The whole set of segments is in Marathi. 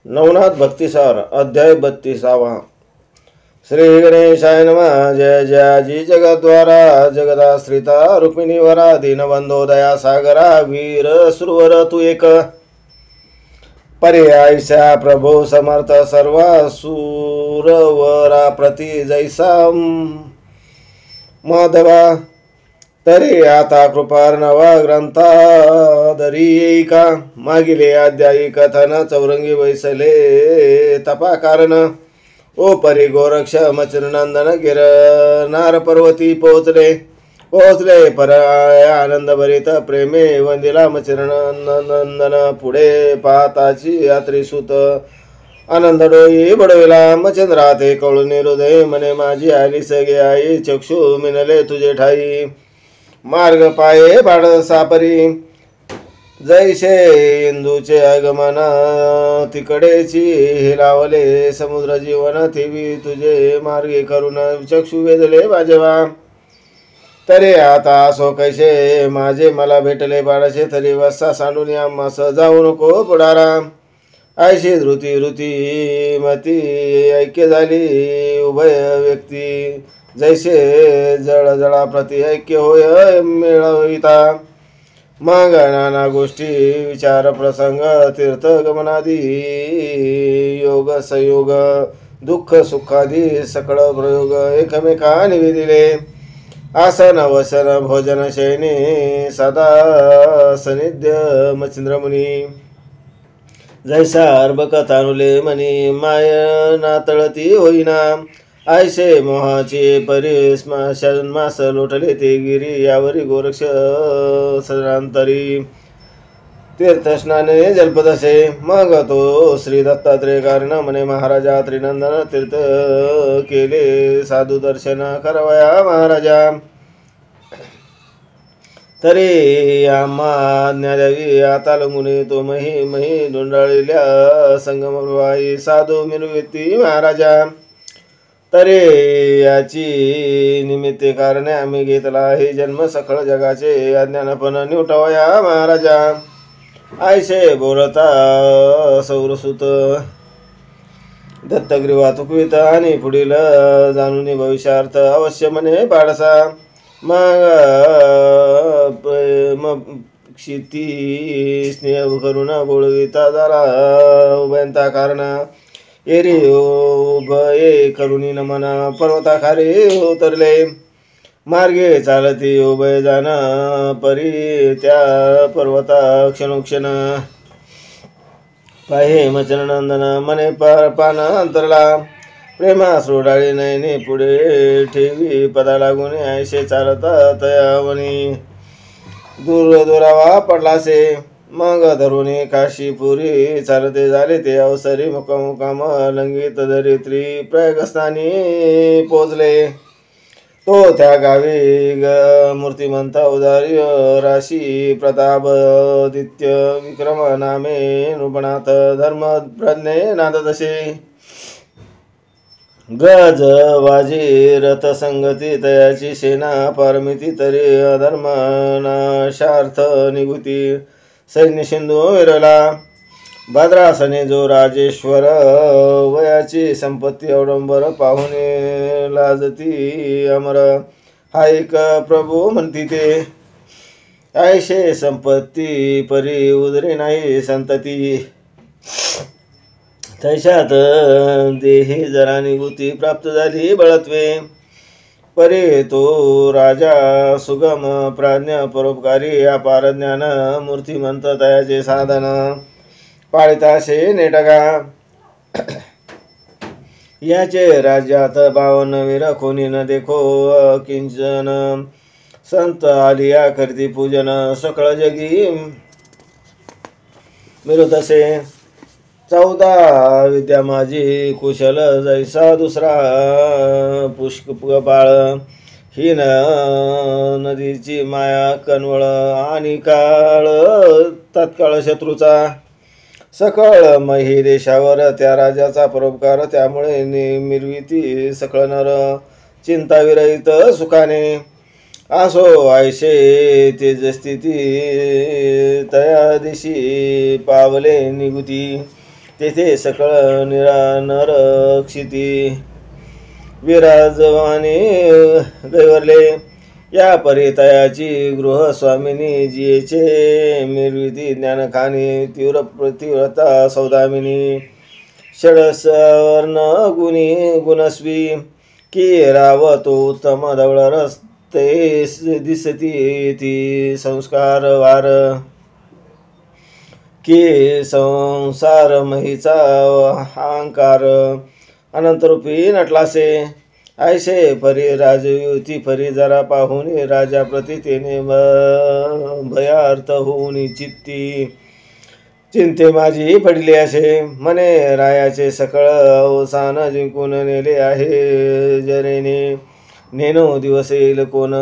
नवनाथ भक्तिसार अध्याय 32। श्री गणेशाय नमः। जय जयाजी जगद्वारा जगदाश्रिता रुक्मिणी वरा दीनबंधो दया सागरा वीर सुरवर तू एक पर्यायशा प्रभो समर्थ सर्वा सुरवरा प्रति जैसा माधवा तरी आता कृपार्णवा ग्रंथादरी येईका मागिले अध्यायी कथन चौरंगी वैसले तपा कारण ओ परी गोरक्ष मचरनंदन गिरनार पर्वती पोहोचले पर आनंद भरित प्रेमे वंदिला मचरनंदन पुढे पाहताची यात्री सुत आनंद डोई बडविला मचंद्रा ते कळून हृदय मने माझी आली सगे आई चक्षु मिनले तुझे ठाई मार्ग पाये बाळ सापरी जैसे इंदूचे आगमन तिकडेची हिलावले समुद्र जीवन ठेवी तुझे मार्गे करून चक्षु वेधले माझेवा तरी आता असो कैसे माझे मला भेटले बाळाचे तरी वस्सा सांडून आम्हास जाऊ नको पुढारा ऐशी धृती मती ऐक्य झाली उभय व्यक्ती जैसे जळजळा प्रति ऐक्य होय मिळविता मग नाना गोष्टी विचार प्रसंग तीर्थ गमनादी योग संयोग दुःख सुखादी सकळ प्रयोग एकमेका निवेदिले आसन वसन भोजन शयनी सदा सनिध्य मच्छिंद्रमुनी जैसा अर्भकथानुले मनी माय नातळती होईना ऐसे मोहाचे परिस्मास लोटले ते गिरी यावरी गोरक्ष सरांतरी तीर्थस्नाने जलपदसे मग तो श्री दत्तात्रय कारण म्हणे महाराजा त्रिनंदन तीर्थ केले साधू दर्शन करवया महाराजा तरी आम्हा ज्ञादेवी आता लंगुने तो मही दोंडाळलेल्या संगम प्रवाही साधू मिरविती महाराजा तरी याची निमित्ते कारणे आम्ही घेतला हे जन्म सकळ जगाचे अज्ञानपण निवटवया महाराजा ऐसे बोलता सौरसुत दत्तग्रीवा तुकवित आणि पुढील जाणून भविष्यार्थ अवश्य म्हणे पाडसा मग क्षिती स्नेह करून बोलविता झाला उभयंता कारण एरी उभये करुणी नमन पर्वताखाली उतरले मार्गे चालती उभय जाण परी त्या पर्वता क्षणोक्षण पाहे मचननंदन मने पान अंतरला प्रेमा सोडाळी नयने पुढे ठेवी पदा लागून ऐसे चालता तयावनी दुरावा पडलासे मग धरुणी काशीपुरी चालते झाले ते अवसरी मुकाम लंगित धरित्री प्रयागस्थानी पोचले तो त्या गावी मूर्तिमंत उदार्य राशी प्रतापदित्य विक्रम नामे नृपणात धर्म प्रज्ञे नाददशे गज वाजी रथ संगती तयाची सेना पारमिती तरी अधर्म नाशार्थ निगुती सैन्य सिंधू विरला भद्रासने जो राजेश्वर वयाची संपत्ती अवडंबर पाहुणे लाजती अमर हा एक प्रभू म्हणती ते ऐशे संपत्ती परी उदरे नाही संतती तैशात देही जरा निगुती प्राप्त झाली बळत्वे परे तो राजा सुगम प्राज्ञ परोपकारी अपार ज्ञान मूर्तिमंत तयाचे साधन पाळिताशे नेटगा याचे राज्यात 52 वीर कोणी न देखो किंचन संत आलिया करती पूजन सकळ जगी मिळतसे 14 विद्या माझी कुशल जैसा दुसरा पुष्क बाळ हीन नदीची माया कनवळ आणि काळ तत्काळ शत्रूचा सकळ मही देशावर त्या राजाचा परोपकार त्यामुळे मिरविती सकळ नर चिंता विरहित सुखाने आसो ऐशे तेजस्थिती तया दिशी पावले निगुती तेथे सकळ नरक्षिती विराजवाने गैवरले. या परितयाची गृहस्वामिनी जियेचे मिरविती ज्ञानखानी तीव्रता सौदामिनी षडसवर्ण गुणी गुणस्वी की रावतो उत्तम धवळ रस्ते दिसती ती संस्कार वार की संसार महीचा अहंकार अनंतरूपी नटलासे. ऐसे परी राजयुती परी जरा पाहुन राजा प्रति तेने भयार्थ होऊन चिंते माझी पडली असे. मने रायाचे सकळ अवसान जिंकून नेले आहे जरेने. नेनो दिवस येईल कोण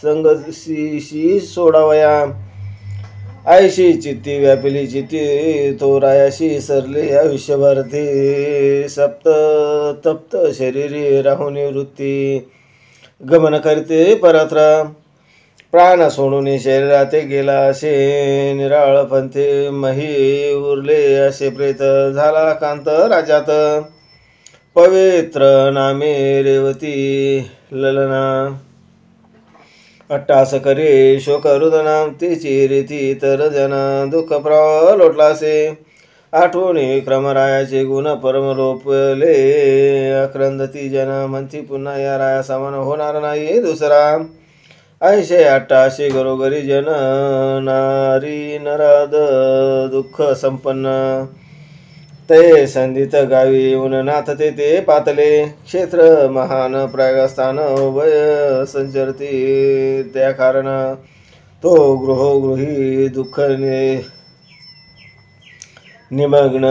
संगशी सोडावया. आयशी चित्ती व्यापिली चित्ती तो रायाशी सरले आयुष्यभर ते सप्त तप्त शरीरी राहुनी वृत्ती गमन करते परत्र. प्राण सोडून शरीरात गेला असे निराळ पंथे मही उरले असे प्रेत झाला कांत राज्यात. पवित्र नामे रेवती ललना अट्टास करे शोक रुदना तिची रीती तर जना दुःख प्रवाह लोटलासे. आठवणी क्रमरायाचे गुण परम रोपले अक्रंदती जना म्हणती पुन्हा या राया समान होणार नाही दुसरा. ऐशे अट्टाशी घरोघरी जन नारी नराद दुःख संपन्न ते संधित गावी येऊन नाथते ते पातले. क्षेत्र महान प्रागस्थान उभय संचरती त्या कारण तो गृहोगृही दुःख निमग्न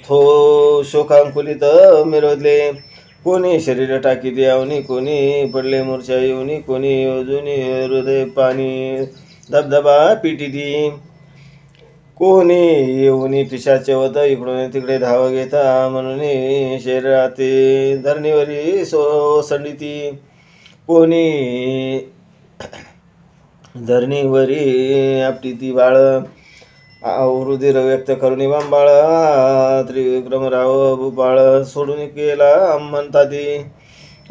थो शोकांकुलित मिरवले. कोणी शरीर टाकी द्यावनी कोणी पडले मूर्छा येऊनी कोणी योजुनी हृदय पाणी धबधबा पिटी कोणी येऊनी पिशाचे वत इकडून तिकडे धाव घेता म्हणून शरीराते धरणीवरी सोसंडिती. कोणी धरणीवरी आपटी बाळ रुधिर व्यक्त करुणी बांबाळ त्रिविक्रमराव भूपाळ सोडून केला म्हणताती.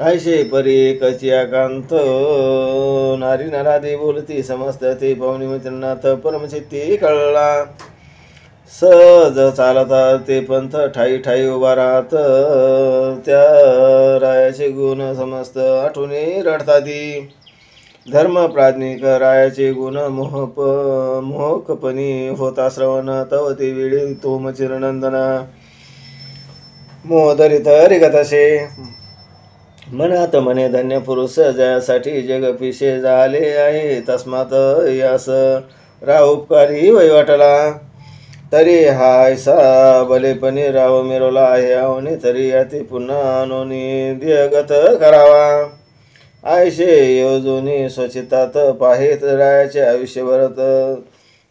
ऐशे परी कची आकांत नारी नरादे बोलती समस्त ते पाहुणी मित्रनाथ परमचित्ती कळला. सहज चालता ते पंथ ठाई ठाई उभा राहत त्या रायाचे गुण समस्त आठवणी रडताती. धर्म प्राज्ञिक रायाचे गुण मोहकपणी होता श्रवण तव ते वेळी तोम चिरनंदना मोहदरित रिगतसे. मनात मने धन्य पुरुष जयासाठी जग पिशे झाले आहे तस्मात यास राव उपकारी वैवाटला. तरी हा ऐसा भलेपणी राव मिरवला आहे आवने तरी याते पुन्हा नोनी दियगत करावा. आयशे योजोनी स्वचितात पाहेत रायाचे आयुष्यभरत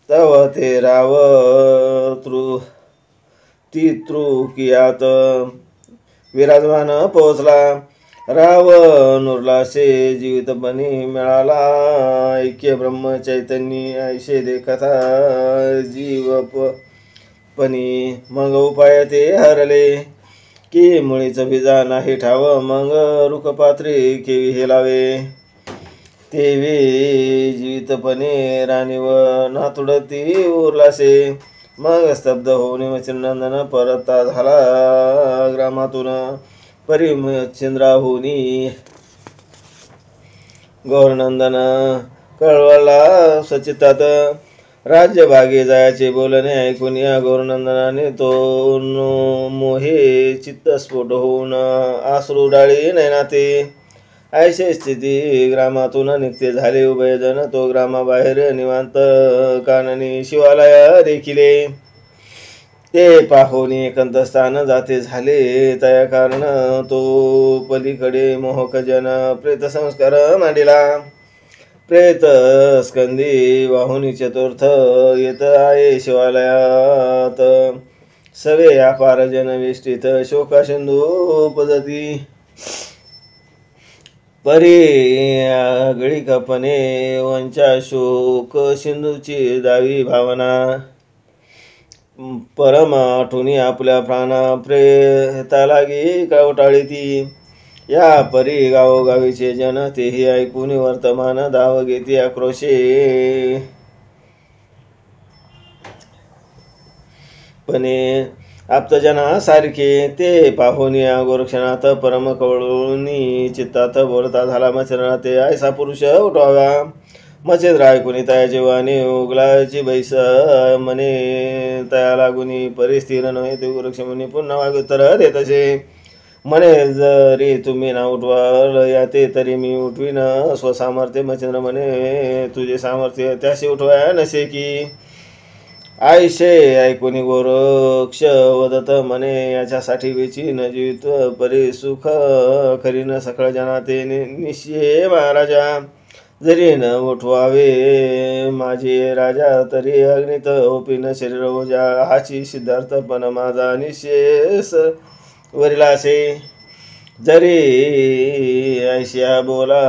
तव ते राव तृकियात विराजमान पोचला. राव नुरलासे जीवितपणी मिळाला ऐक्य ब्रह्म चैतन्य ऐशे देखता जीवपणी मग उपाय ते हरले की मुळीच बीजा नाही ठाव मग रुखपात्री केवी हे लावे. तेवी जीवितपणे राणीव नातुडती उरलासे. मग स्तब्ध होऊन चिरनंदन परता झाला ग्रामातून परिमचंद्राहुनी गौरनंदन कळवला सचितात. राज्य भागे जायचे बोलणे ऐकून या गौरनंदनाने तो मोहे चित्तस्फोट होऊन आसरू डाळी नयनाते. ऐशे स्थिती ग्रामातून निघते झाले उभयजन तो ग्रामाबाहेर निवांत काननी शिवालय देखिले. ते पाहुनी एकांतस्थान जाते झाले तया कारण तो पलीकडे मोहक जन प्रेत संस्कार मांडिला. प्रेत स्कंदी वाहुनी चतुर्थ येत आहे शिवालयात सवे अपार जन विष्टित शोका सिंधू उपजती. परी गळीकपणे वंचा शोक सिंधूची दावी भावना परम आठवणी आपल्या प्राणा प्रेता लागी कवटाळी ती. या परी गावोगावीचे जन तेही ऐकून वर्तमान धाव घेती आक्रोशे. पणे आप्तजना सारखे ते पाहुन या गोरक्षणात परम कवळुनी चित्तात बोलता झाला मच्छरना ते ऐसा पुरुष उठवावा. मच्छिंद्र ऐकून तया जीवाने उगलाची बैस मने तया लागुनी परिस्थिर नव्हे ते गोरक्ष म्हणे पुन्हा वागुत्तर देतसे. म्हणे जरी तुम्ही ना उठवाल याते तरी मी उठवीन स्वसामर्थ्य. मच्छिंद्र म्हणे तुझे सामर्थ्य त्याशी उठवाया नसे की. आयशे ऐकून गोरक्ष वदत म्हणे याच्यासाठी वेचीन जीवित्व परी सुख करीन सकळ जना ते निश्चय महाराजा. जरी न उठवावे माझे राजा तरी अग्नित ओपीन शरीर ओजा. हाची सिद्धार्थ पण माझा निशेष वरिलासे. जरी ऐशिया बोला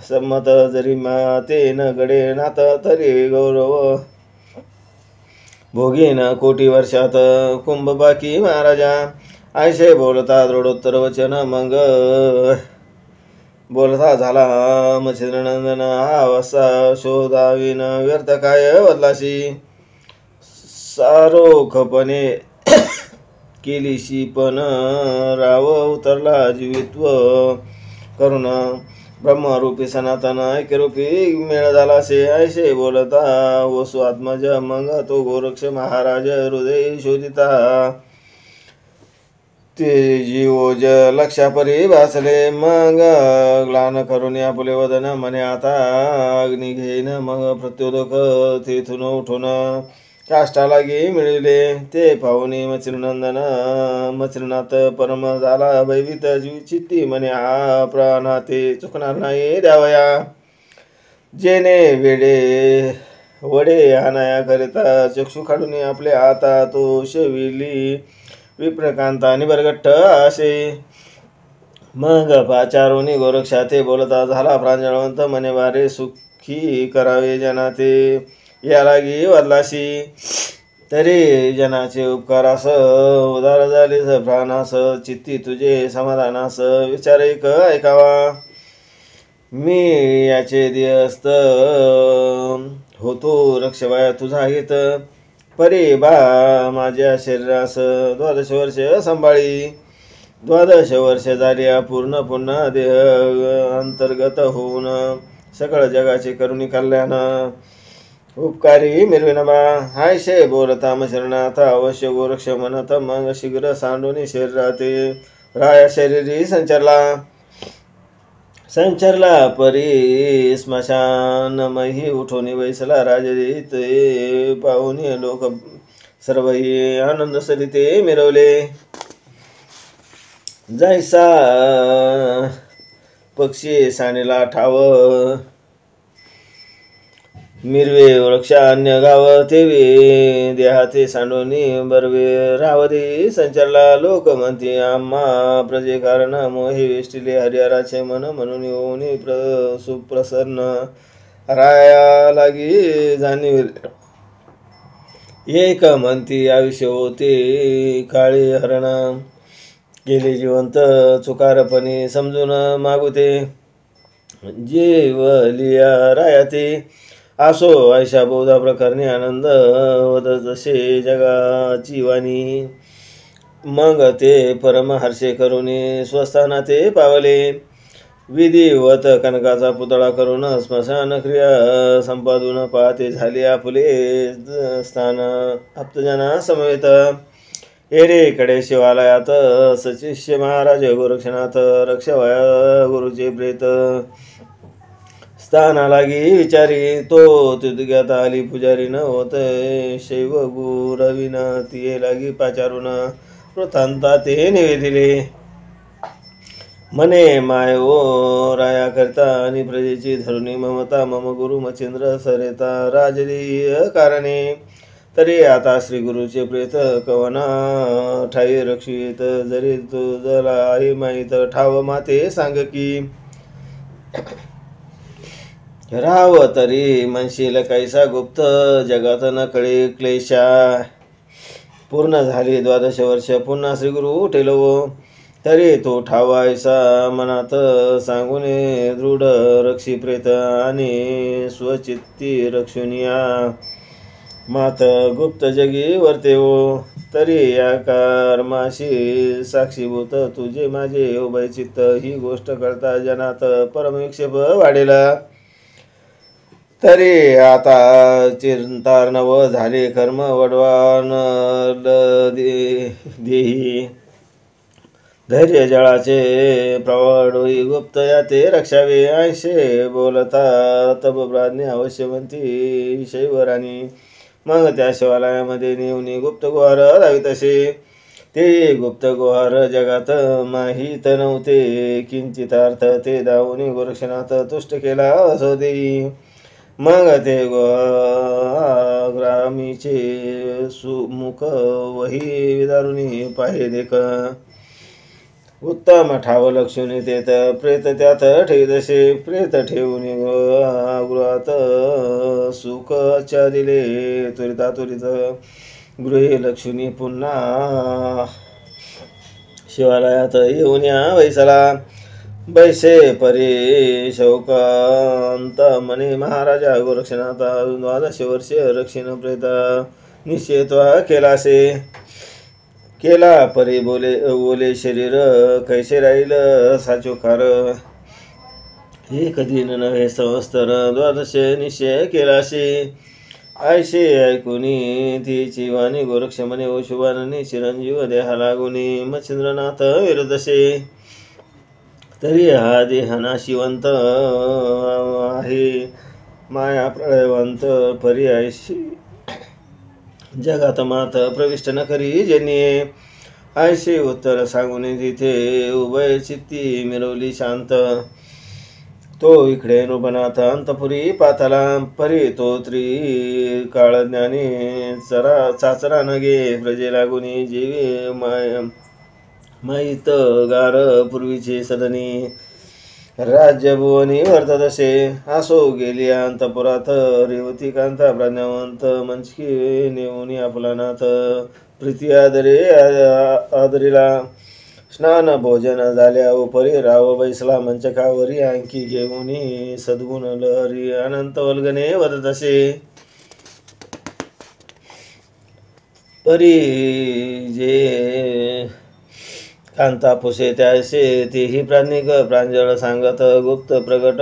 संमत जरी माते न गडे नात तरी गौरव भोगीन कोटी वर्षात कुंभ बाकी महाराजा. ऐशे बोलता दृढोत्तर वचन मग बोलता झाला मच्छिंद्रनंदन हा वसा शोधावीन व्यर्थ काय वदलाशी. सारोखपणे केलीशी पण राव उतरला जीवित्व करून. ब्रह्मरूपी सनातन ऐक्यरूपी मेळ झालासे. ऐसे बोलता वसु आत्मज मग तो गोरक्ष महाराज हृदय शोधिता. ते जीवोज लक्षापरी भासले मग ग्लान करून आपुले वदन म्हणे आता अग्नी घेईन. मग प्रत्योदक तेथून उठून काष्टा लागी मिळविले. ते पाहुणी मच्छिंद्रनाथ परम झाला भयभीत जीव चित्ती म्हणे हा प्राणाते चुकणार नाही द्यावया. जेने वेडे वडे आणाया करिता चक्षु काढून आपले आता तो शविली विप्रकांता निबरगट्ट असे. मग पाचारुनी गोरक्षाते बोलता झाला प्रांजळवंत म्हणे वारे सुखी करावे जनाते या लागी वदलाशी. तरी जनाचे उपकारास उदार झाले प्राणास चित्ती तुझे समाधानास विचार एक ऐकावा. मी याचे दियस्त होतो रक्षवाया तुझा हित. परी बा माझ्या शरीरास 12 वर्ष सांभाळी. 12 वर्ष झाली पूर्ण पुन्हा देह अंतर्गत होऊन सकळ जगाचे करुणी कल्याण उपकारी मिरविन बा. हायशे बोलता मच्छिंद्रनाथ अवश्य गोरक्ष म्हणत मग शीघ्र सांडून शरीराते राया शरीरी संचरला परी स्मशानमही उठून बैसला. राजते पाहुणे लोक सर्वही आनंद सरिते मिरवले. जैसा पक्षी सानेला ठाव मिरवे वृक्ष अन्य गाव तेवे देहाते सांडोनी बरवे रावरी संचरला. लोक म्हणती आम्हा प्रजे कारण मोहे वेष्टिले हरिहराचे मन म्हणून होऊन सुप्रसन्न राया लागी जाणीव. एक म्हणती आयुष्य होते काळे हरण गेले जिवंत चुकारपणे समजून मागुते. जीवलिया रायाते असो ऐशा बहुधा प्रकारने आनंद वदत जसे जगाची वाणी. मग ते परम हर्षे करून स्वस्थाना ते पावले. विधिवत कनकाचा पुतळा करून स्मशान क्रिया संपादून पाहते झाले आपुले स्थान आप्तजना समवेत. एरेकडे शिवालयात सचिष्य महाराज गोरक्षनाथ रक्षवाया गुरुचे प्रेत. स्थाना लागी विचारी तो तितक्यात आली पुजारी न होत शैव गुरविन तिये लागी पाचारून वृत्तांता ते निवेदिले. म्हणे माय ओ राया करता आणि प्रजेची धरुणी ममता मम गुरु मच्छिंद्र सरेता राजदीय कारणे. तरी आता श्री गुरुचे प्रेत कवना ठाई रक्षित जरी तुझला आहे माहीत ठाव माते सांग की. राव तरी म्हणशील कैसा गुप्त जगात न कळे क्लेशा. पूर्ण झाली 12 वर्ष पुन्हा श्रीगुरु टेलवो. तरी तो ठावायसा मनात सांगून दृढ रक्षी प्रेत आणि स्वचित्ती रक्षुनिया. मात गुप्त जगी वर्तेवो. तरी या कर्माशी साक्षीभूत तुझे माझे उभय चित्त. ही गोष्ट कळता जनात परमविक्षेप वाढेला. तरी आता चिंतार्णव झाले कर्म वडवान देही. धैर्य जळाचे प्रवाळ होई गुप्त याते रक्षावे. ऐशे बोलता तब प्राज्ञ अवश्यवंती शैवराणी. मग त्या शिवालयामध्ये नेऊनी गुप्त गुहार लावी तसे. ते गुप्त गुहार जगात माहीत नव्हते किंचित अर्थ. ते दावून गोरक्षनाथ तुष्ट केला असो देई. मग ते ग्रामीचे सुमुख वही विदारुनी पाहे देख. उत्तम ठाव लक्षुनी तेत प्रेत त्यात ठेवतसे. प्रेत ठेवून गृहात सुख दिले. त्वरिता त्वरित गृहे लक्षुनी पुन्हा शिवालयात येऊन वैसला. बैसे परी शौकांत मने महाराजा गोरक्षनाथ 12 वर्षे रक्षिण प्रेत निश्चयत्वा केलासे. केला परी बोले शरीर कैसे राहील साचोकार. एक दिन नव्हे संवत्सर 12 निश्चय केलासे. ऐसे ऐकुनी तिची वाणी गोरक्ष म्हणे ओ शुभाननी चिरंजीव देहा लागुनी. मच्छिंद्रनाथ विरुद्धसे. तरी हा देह नाशिवंत आहे माया प्रळयवंत. परी ऐशी जगात मात प्रविष्ट न करी जनिये. ऐसे उत्तर सांगून तिथे उभय चित्ती मिरवली शांत. तो इकडे नृपनाथ अंतपुरी पाताला. परी तो त्रिकाळज्ञानी चाचरा नगे प्रजे लागुनी. जीवे माईत गार पूर्वीचे सदनी. राज्यभुवनी वर्ततसे. असो गेली अंतपुरात रेवती कांता प्राज्ञावंत. मंचकी नेऊनी आपला नाथ प्रीती आदरिला. स्नान भोजन झाल्या उपरी राव बैसला मंचकावरी. अंकी घेऊनी सद्गुण लहरी अनंत वल्गने वदतसे. परी जे कांता पुसे त्यासे तेही प्राज्ञिक प्रांजळ सांगत. गुप्त प्रगट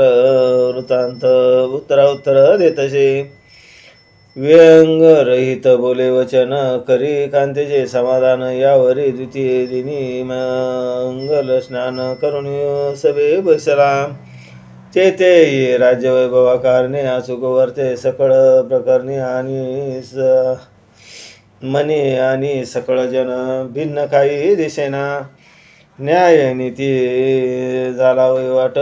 वृत्तांत उत्तराउत्तर देतसे. व्यंग रहित बोले वचन करी कांतेचे समाधान. यावरी द्वितीय दिनी मंगल स्नान करून सभे बसला. तेथे राज्यवैभवा कारणे अचूक वर्ते सकळ प्रकरणी. आणि मने आणि सकळ जन भिन्न काही दिसेना. न्याय नीती झाला वैवाट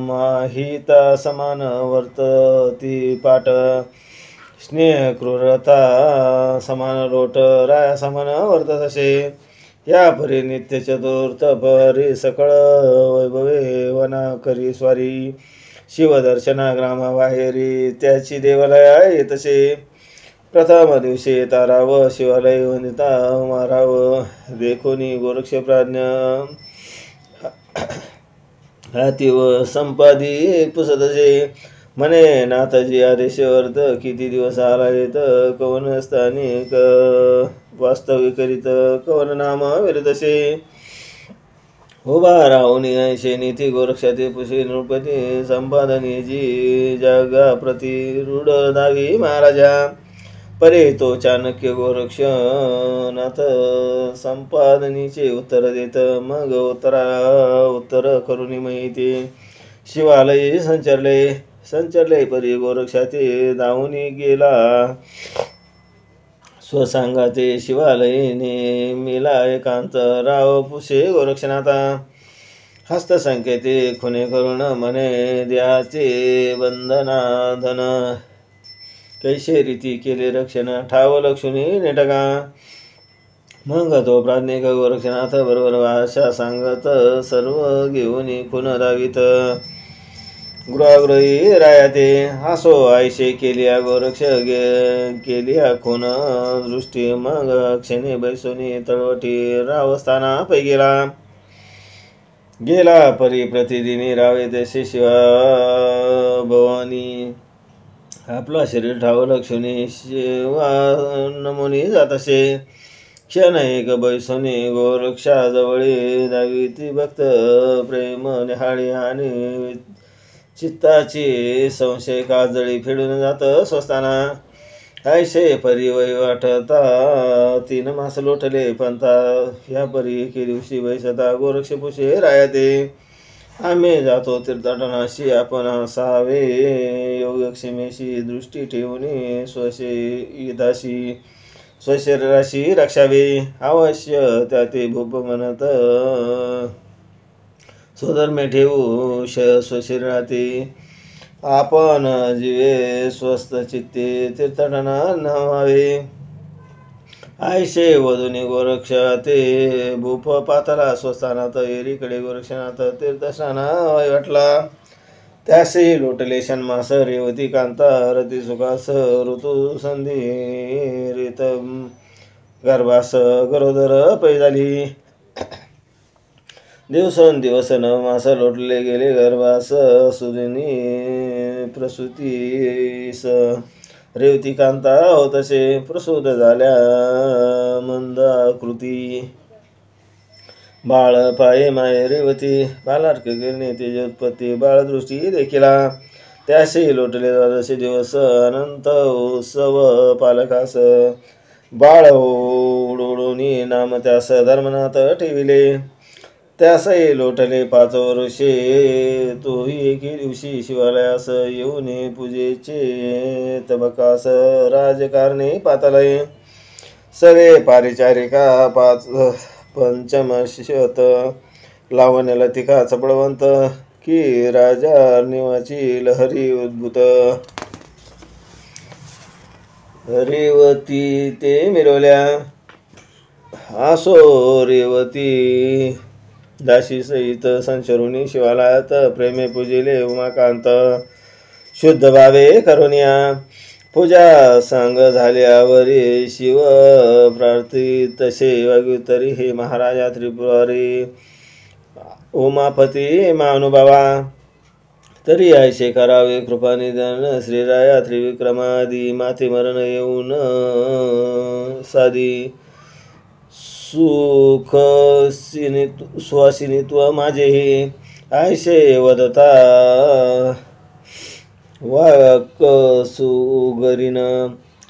माहिता समान वर्तती पाठ. स्नेह क्रूरता समान लोट राया समान वर्ततसे. या परी नित्य चतुर्थ परी सकळ वैभवे वना करी स्वारी. शिवदर्शना ग्रामाबाहेरी त्याची देवालया येतसे. प्रथम दिवशी ताराव शिवालय वनिता माराव. देखोनी गोरक्ष प्राज्ञ हातीव संपादी पुसतसे. म्हणे नाथजी आदेशवर्त किती दिवस आला येत कवन स्थानिक वास्तव्य करीत कवन नाम विरतसे. उभा राहून ऐशे नीती गोरक्षाते पुषे नृपती. संपादनी जी जगा प्रति रूढ दावी महाराजा. परे तो चाणक्य गोरक्ष नाथ संपादनीचे उत्तर देत. मग उत्तर करुणी माहिती शिवालयी संचरले परी गोरक्षाते धावून गेला. स्वसांगाते शिवालयीने मिला एकांत. राव पुषे गोरक्षनाथा हस्तसंकेते खुने करुण म्हणे द्याचे बंधना धन. कैसे रीती केले रक्षण ठाव लक्षुनी नेटका. मग तो प्राज्ञिक गोरक्षनाथ बरोबर भाषा सांगत सर्व घेऊन खुन दावित. गृहागृही रायाते हासो आयशे केलिया गोरक्ष केलिया खून दृष्टी मग क्षणी बैसोनी तळवटी रावस्थाना पै गेला परी प्रतिदिनी रावे तसे शिवा भवानी आपला शरीर ठाव लक्ष्मी शिवा नमुनी जातसे क्षण एक बैसोनी गोरक्षाजवळी दावी ती भक्त प्रेम निहाळी आणि चित्ताची संशय काजळी फेडून जात स्वस्ताना ऐशे परी वै वाटता 3 मास लोटले पंथा ह्या परी एके दिवशी बैसता गोरक्ष पुषे रायाते आम्ही जातो तीर्थाटनाशी आपण असावे योगक्षेमेशी दृष्टी ठेवून स्वशेदाशी स्वशरीराशी रक्षावे अवश्य त्या ते भूप म्हणत स्वधर्मे ठेवू स्वशरीराती आपण जीवे स्वस्थ चित्ते तीर्थाटना नव्हावे आयशे वधुनी गोरक्ष ते भूप पाताला स्वस्थानात एरीकडे गोरक्षनाथ तीर्थस्नाना वाटला त्यासे लोटले षण्मास रेवती कांता रती सुखास ऋतू संधी रीत गर्भास गरोदर पै झाली दिवसेंदिवस 9 मास लोटले गेले गर्भास सुदिनी प्रसूतीस रेवती कांता होतसे प्रसूत झाल्या मंदाकृती बाळ पाये माये रेवती बालार्क गिरणे तेजोत्पत्ती बाळदृष्टी देखिला त्याशी लोटले द्वादशे दिवस अनंत उत्सव पालकास बाळ उडोडोनी नाम त्यास धर्मनाथ ठेविले त्यासही लोटले 5 वर्षे तोही एके दिवशी शिवालयास येऊन पूजेचे तबकास राजकारणे पातालये सगळे पारिचारिका 5 पंचमशत लावण्य लतिका चपळवंत की राजा निवाची लहरी उद्भूत रेवती ते मिरवल्या आसो रेवती दाशी सहित संचरुणी शिवालयात प्रेमे पूजिले उमाकांत शुद्ध भावे करुनिया पूजा सांग झाल्यावरी शिव प्रार्थी तसे वाग्युतरी हे महाराजा त्रिपुरारी उमापती मानुभावा तरी ऐशे करावे कृपानिधन श्रीराया त्रिविक्रमादी माथे मरण येऊन साधी सुख सुवासिनीत्व माझे हे ऐशे वदता वाक सुगरीन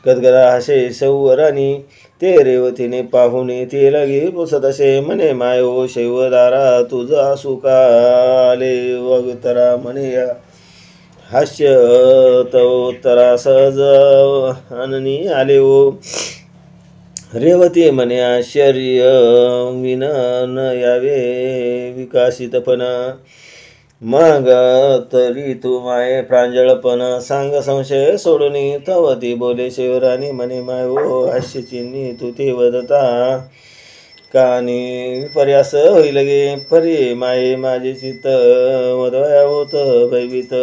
गदगदा हसे सौवरानी ते रेवतीने पाहुणे ते लगे पुसत असे म्हणे मायो शैवदारा तुझा सुकाले वगतरा म्हणे हास्य तवोत्तरा सहज अननी आले ओ रेवती म्हणे आश्चर्य विनन यावे विकासितपणा मग तरी तू माये प्रांजळपण सांग संशय सोडून तवती बोले शिवराणी म्हणे मायो हास्यचिन्नी तू ते वदता कानी पर्यास होईल गे परी माये माझे चित्त वदया होत भयभीत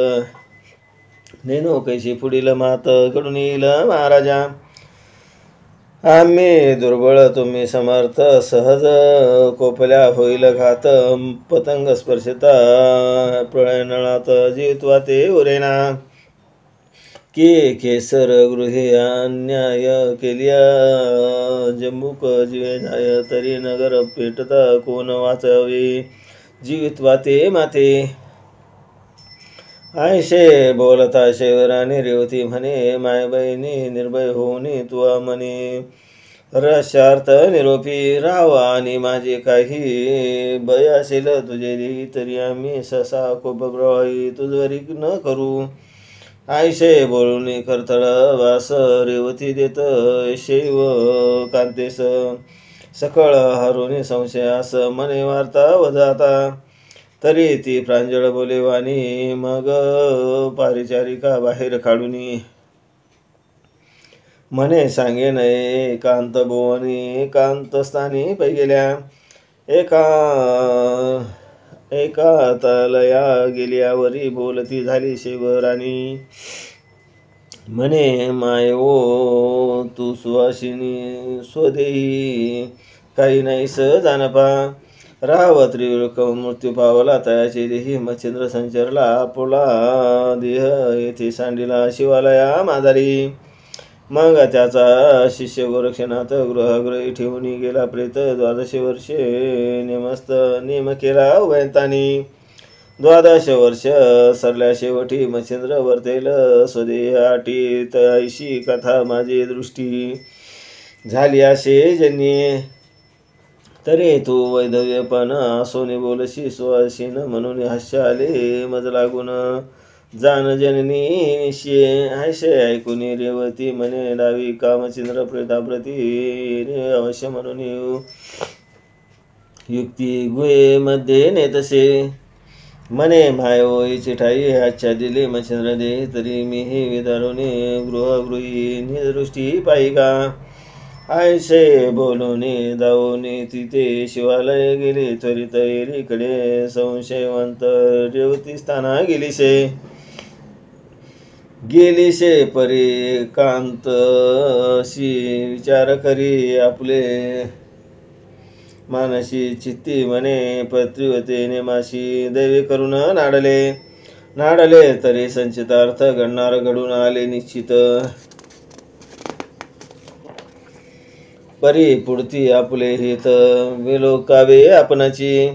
नेनो कैशी पुढील मात घडून येईल महाराजा आम्ही दुर्बळ तुम्ही समर्थ सहज कोपल्या होईल घात पतंग स्पर्शता प्रळयनळात जित्वा ते उरेना की केसर गृहे अन्याय केल्या जम्बुक जीवे जाय तरी नगर पेटता कोण वाचवे जीवित्वा ते माते ऐशे बोलता शेवराने रेवती म्हणे माय बहिणी निर्भय होऊनी तुवा म्हणे रशार्थ निरोपी राव आणि माझे काही भय असेल तुझे देही तरी आम्ही ससा कोपप्रवाही तुझवरी न करू ऐशे बोलून करतळ वास रेवती देत शैव कांतेस सकळ हरुणी संशयास मने वार्ता वजाता तरी ती प्रांजळ बोले वाणी मग पारिचारिका बाहेर काढूनी म्हणे सांगे नये कांत भुवनी कांत स्थानी पै गेल्या एका एका तलया गेल्यावरी बोलती झाली शिवराणी. म्हणे मायो तू सुवासिनी स्वदेही काही नाहीस जानपा. राव त्रिलोक मृत्यू पावला तयाची देही. मच्छिंद्र संचरला आपुला देह येथे सांडिला शिवालया माजारी. मग त्याचा शिष्य गोरक्षनाथ गृहागृही ठेवून गेला प्रेत. 12 वर्षे नेम केला उभयंतानी. 12 वर्ष सरल्या शेवटी मच्छिंद्र वर्तेल स्वदेहाटी. तैशी कथा माझी दृष्टी झाली असे जन्ये. तरी तू वैधव्यपण सोने बोलशी सुवासीन म्हणून हास्य आले मज लागून. जान जननी शे हायसे ऐकून रेवती म्हणे डावी कामचंद्र प्रेताप्रती रे अवश्य म्हणून युक्ती गुहे मध्ये नेतसे. म्हणे मायोईची ठाई आच्छा दिले मच्छिंद्र दे. तरी मी हे विदारुने गृहगृही निदृष्टी पाहिका. आयसे बोलूने दावोने तिथे शिवालय गेले. त्वरित एरीकडे संशयवंत रेवती स्थाना गेलीशे परी कांतशी विचार करी आपले मानसी चित्ती. म्हणे पत्रिवते नेमाशी दैवे करून नाडले तरी संचितार्थ घडणार घडून आले निश्चित. परी पुढती आपले हित विलोकावे आपणाची.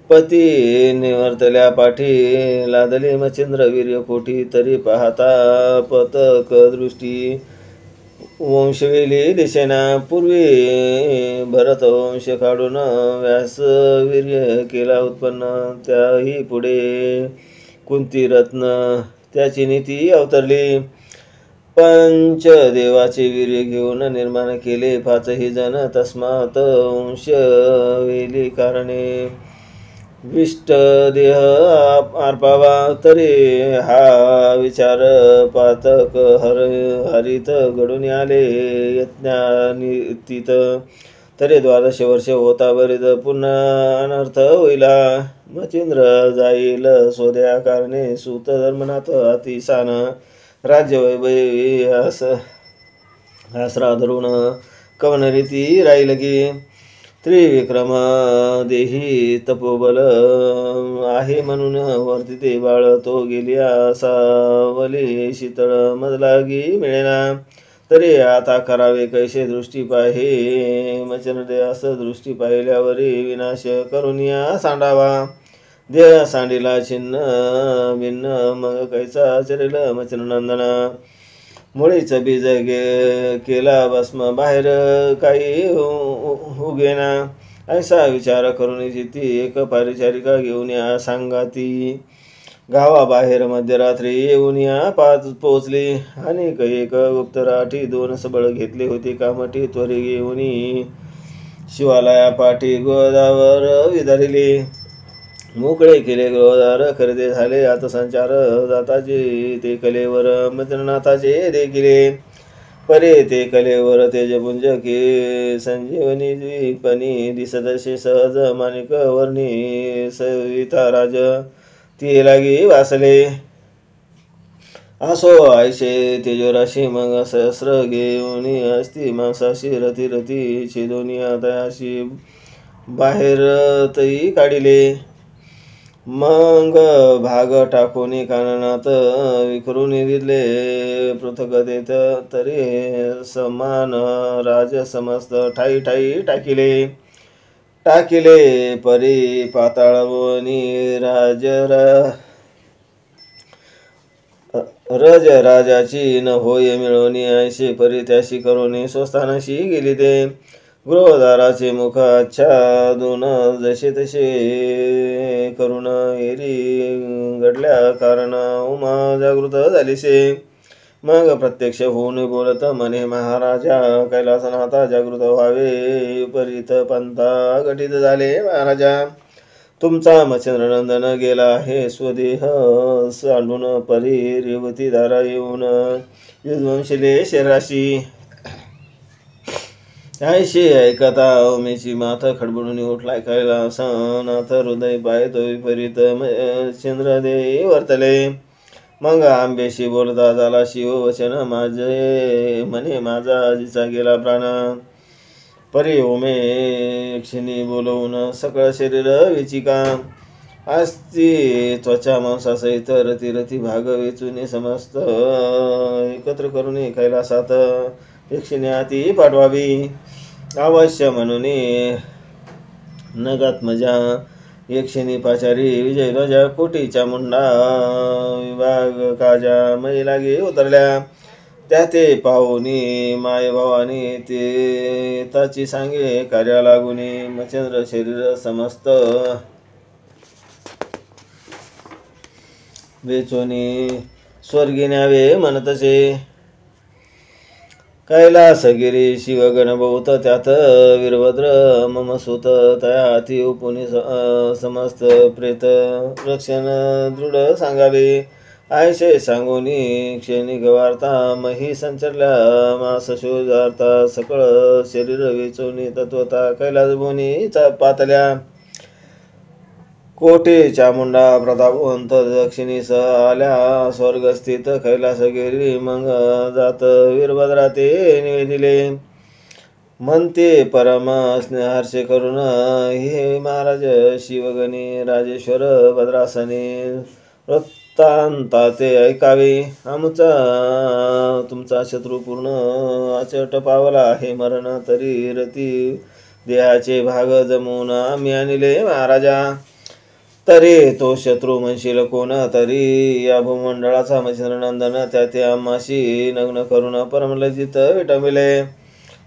पती निवर्तल्या पाठी लादले मच्छिंद्र वीर्य कोठी. तरी पाहता पतक दृष्टी वंशवेली दिसेना. पूर्वी भरत वंश काढून व्यास वीर्य केला उत्पन्न. त्याही पुढे कुंती रत्न त्याची नीती अवतरली. पंचदेवाचे वीर्य घेऊन निर्माण केले 5ही जण. तस्मात वंश वेली कारणे विष्ट देह अर्पावा. तरी हा विचार पातक हरित घडून आले यज्ञानितीत. तरी 12 वर्षे होता बरीच पुन्हा अनर्थ होईला. मच्छिंद्र जाईल सोद्या कारणे सूत धर्मनाथ अतिसान. राज्य वैभवी आसरा धरून कवनरीती राहील की. त्रिविक्रम देही तपोबल आहे म्हणून वर्तिते बाळ. तो गेलिया सावली शीतळ मजलागी मिळेना. तरी आता करावे कैसे दृष्टी पाहे. मच्छिंद्र अस दृष्टी पाहिल्यावरी विनाश करुनिया सांडावा. देह सांडिला छिन्न भिन्न मग कैसा चरेल मच्छिंद्रनंदना. मुळीच बीज केला भस्म बाहेर काही उगेना. ऐसा विचार करून चित्ती एक परिचारिका घेऊन या सांगाती. गावाबाहेर मध्यरात्री येऊन या पोचली. आणि एक गुप्तराठी 2 सबळ घेतले होते कामठी. त्वरी घेऊन शिवालया पाठी गोदावर विधारिले. मोकळे केले गृहदार खरेदी झाले. आता संचार जाताचे ते कलेवर मच्छिंद्रनाथाचे देखिले. परे ते कलेवर तेजपुंज के संजीवनी द्वीपनी दिसतसे सहज माणिक वर्णी सविता राज ती लागी वासले. असो आयशे तेजोराशी मग सहस्र घेऊन असती मांसाशी रती छेदोनी तयाशी बाहेर तई काढिले. मग भाग टाकून काननात विखरून दिले पृथक देत. तरी समान राज समस्त ठाई टाकिले परी पाताळवनी रज राजाची न होय मिळवणी. ऐशी परी त्याशी करून स्वस्थानाशी गेली ते. गृहदाराचे मुख आच्छादून जसे तसे करून एरी घडल्या कारण उमा जागृत झालीसे. मग प्रत्यक्ष होऊन बोलत म्हणे महाराजा कैलासनाथा जागृत व्हावे. परीत पंथा घटित झाले महाराजा. तुमचा मच्छिंद्रनंदन गेला आहे स्वदेह सांडून. परी रेवती दारा येऊन विध्वंसले शरीराशी. ऐशी ऐकता उमेची माथा खडबडून उठलाय कैलासनाथ हृदय पाहतो विपरीत चंद्र दे वर्तले मग आंबेशी बोलता झाला शिव वचन माझे म्हणे माझा आजीचा गेला प्राण परी उमे क्षिणी बोलवून सकळ शरीर विचिका अस्ती त्वचा मांसासहित रती रती भाग वेचून समस्त एकत्र करून कैलासात यक्षिणी हाती पाठवावी अवश्य म्हणून नगात्मजा यक्षिणी पाचारी विजयध्वजा कोटीच्या मुंडा विभाग काजा मैलागे उतरल्या त्या ते पाहुनी मायभावानी ते ताची सांगे कार्या लागुनी मचंद्र शरीर समस्त वेचोनी स्वर्गी न्यावे म्हणतसे कैलासगिरी शिवगण बहुत त्यात वीरभद्र मम सुत तया हाती उपुनी समस्त प्रेत रक्षण दृढ सांगावे आयशे सांगोनी क्षणिक वार्ता मही संचरल्या मास शोधार्था सकळ शरीर वेचोनी तत्वता कैलास भुवनी पातल्या कोटे चामुंडा प्रतापवंत दक्षिणीस आल्या स्वर्गस्थित कैलासगिरी मग जात वीरभद्रा ते निवेदिले म्हणते परम स्नेहर्षे करून हे महाराज शिवगणी राजेश्वर भद्रासने वृत्तांता ते ऐकावे आमचा तुमचा शत्रू पूर्ण अचट पावला आहे मरण तरी रती देहाचे भाग जमवून आम्ही आणले महाराजा तरी तो शत्रू म्हणशील कोण तरी या भूमंडळाचा मच्छिंद्रनंदन त्या ते आम्हाशी नग्न करून परमलजित विटंबिले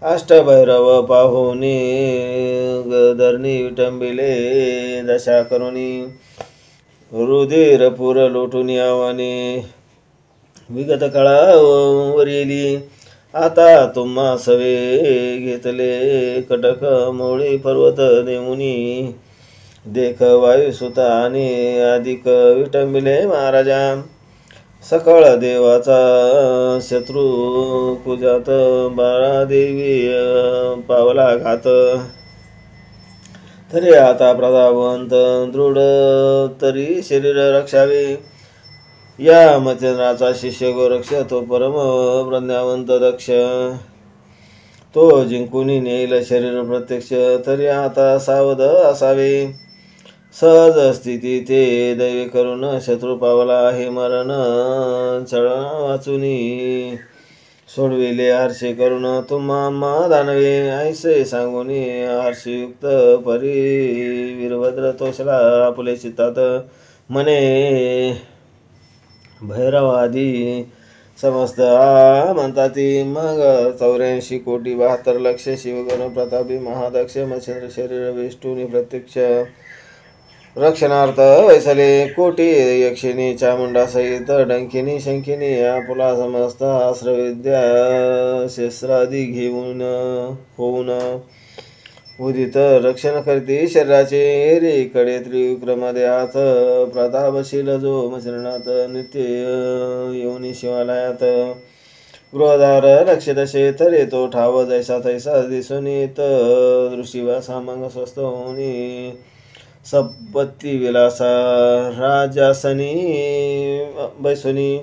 अष्टभैरव पाहुनी धरणी विटंबिले दशा करुणी रुधिर पुर लोटून यावाने विगत काळावरीली आता तुम्हा सवे घेतले कटक मोळी पर्वत देमुनी देख वायुसुता आणि अधिक विटंबिले महाराजा सकळ देवाचा शत्रू कुजात बाळा देवी पावला घात तरी आता प्रतापवंत दृढ तरी शरीर रक्षावे या मचंद्राचा शिष्य गोरक्ष तो परम प्रज्ञावंत दक्ष तो जिंकून नेईल शरीर प्रत्यक्ष तरी आता सावध असावे सहज स्थिती ते दैवे करून शत्रू पावला आहे मरण छळणा वाचुनी सोडविले हर्षे करून तुम्हा दानवे ऐसे सांगून हर्षयुक्त परी वीरभद्र तोषला आपुले चित्तात म्हणे भैरवादी समस्त म्हणतात मग 84 कोटी 72 लक्ष शिवगण प्रतापी महादक्ष मच्छिंद्र शरीर वेष्टुनी प्रत्यक्ष रक्षणार्थ वैसले कोटी यक्षिणी चामुंडासहित डंकिनी शंकिनी आपुला समस्त अस्त्रविद्या शस्त्रादी घेऊन होऊन उदित रक्षण करती शरीराचे एरीकडे त्रिविक्रमध्ये हात प्रतापशील जो मचरणात नित्य येऊनी शिवालयात गृहदार रक्षितशे तरे तो ठाव जैसा तैसा दिसून येत दृष्टीवा सामंग स्वस्त होऊनी संपत्ती विलासा राजासनी बैसुनी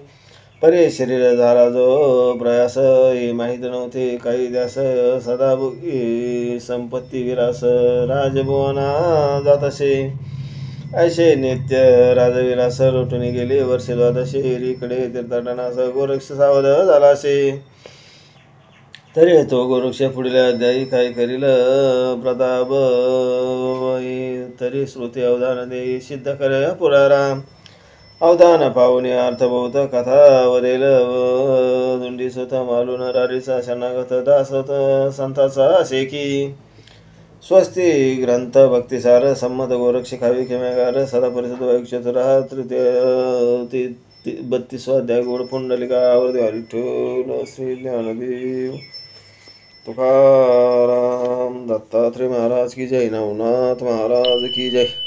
परे शरीर झाला जो प्रयास हे माहीत नव्हते काही द्यास सदाभोगी संपत्ती विलास राजभुवना जातसे ऐसे नित्य राजविलास लुटून गेले वर्षे 12 एरीकडे तीर्थाटनास गोरक्ष सावध झालासे तरी तो गोरक्ष पुढील अध्यायी काय करील प्रताप तरी श्रुती अवधान दे सिद्ध करे पुरारा अवधान पाहुणे अर्थभूत कथा वरेल दुंडी सुत मालून रारीचा शनागत दासत संताचा शेकी स्वस्ती ग्रंथ भक्तिसार संमत गोरक्ष खावी किमेगार सदा परिषद वायुक्षेत्र तृतीय 32 अध्याय गोड पुंडलिका आवर्ती विठ्ठल श्री ज्ञानदेव तुकाराम दत्तात्रेय महाराज की जय, नवनाथ महाराज की जय.